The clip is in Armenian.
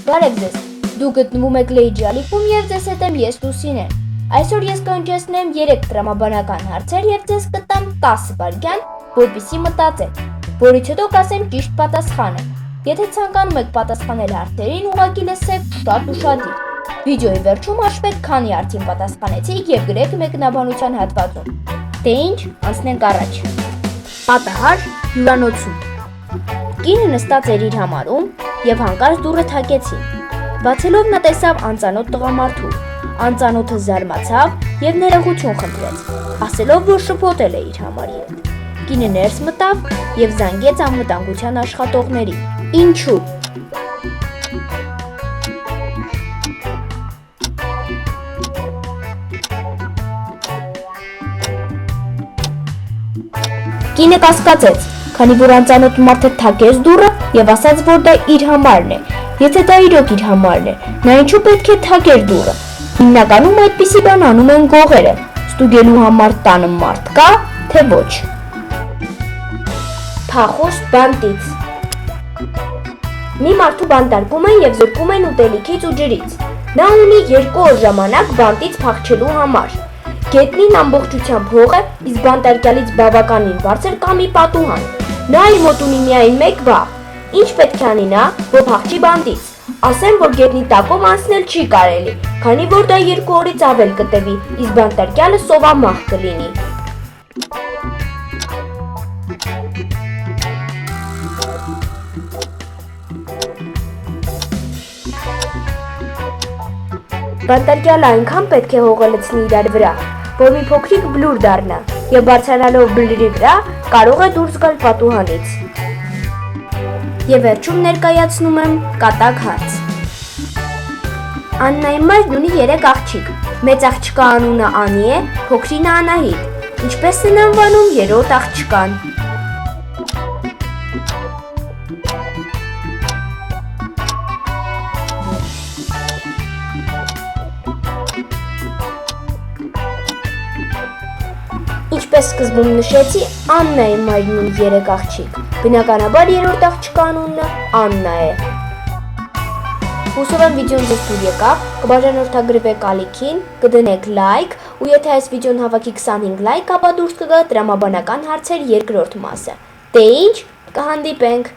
Բարև ձեզ, դուք գտնվում եք Լեյջալիքում և ձեզ հետ եմ ես Լուսինեն։ Այսօր ես կհնչեցնեմ 3 տրամաբանական հարցեր և ձեզ կտամ 10 վայրկյան, որպեսզի մտածեք, որից հետո կասեմ ճիշտ պատասխանը։ Եթե ցանկանում եք պատասխանել հարցերին, ուղղակի լսեք շատ ուշադիր։ Վիդեոյի վերջում հաշվեք քանի արդին պատասխանեցիք և գրեք մեկնաբանության հատվածում։ Դե ինչ, անցնենք առաջ։ Պատահար հյուրանոցում։ Կինը նստած էր իր համարում և հանկարծ դուռը թակեցին։ Բացելով նա տեսավ անծանոթ տղամարդու։ Անծանոթը զարմացավ և ներողություն խնդրեց, ասելով, որ շփոթել է իր համարի հետ։ Կինը ներս մտավ և զանգեց անվտանգության աշխատողներին։ Ինչու՞։ Կինը կասկածեց, քանի որ անծանոթ մարդը թակեց դուռը և ասաց, որ դա իր համարն է։ Եթե դա իրոք իր համարն է, նա ինչու պետք է թակեր դուռը։ Հիմնականում այդպիսի բան անում են գողերը։ Ստուգելու համար տանը մարդ կա, թե ոչ։ Փախուստ բանտից։ Մի մարդու բանտարկում են և զրկում են ուտելիքից ու ջրից։ Նա ունի 2 օր ժամանակ բանտից փախչելու համար։ Գետնին ամբողջությամբ հող է, իսկ բանտարկյալից բավականին բարձր կա մի պատուհան։ Նա իր մոտ ունի միայն 1 բահ։ Ինչ պետք է անի նա, որ փախչի բանտից։ Ասեմ, որ գետնի տակով անցնել չի կարելի, քանի որ դա 2 օրից ավել կտևի, իսկ բանտարկյալը սովամահ կլինի։ Բանտարկյալը այնքան պետք է հողը լցնի իրար վրա, որ մի փոքրիկ բլուր դառնա, և բարձրանալով բլրի վրա կարող է դուրս գալ պատուհանից։ Եվ վերջում ներկայացնում եմ կատակ հարց։ Աննայի մայրն ունի 3 աղջիկ։ Մեծ աղջկա անունը Անի է, փոքրինը Անահիտ։ Ինչպես են անվանում 3-րդ աղջկան։ Ինչպես սկզբում նշեցի, Աննայի մայրն ունի 3 աղջիկ։ Բնականաբար 3-րդ աղջկա անունը Աննա է։ Հուսով եմ վիդեոն ձեզ թույլ եկավ, կբաժանորդագրվեք ալիքին, կդնեք լայք, ու եթե այս վիդեոն հավաքի 25 լայք, ապա դուրս կգա տրամաբանական հարցեր 2-րդ մասը։ Դե ինչ, կհանդիպենք։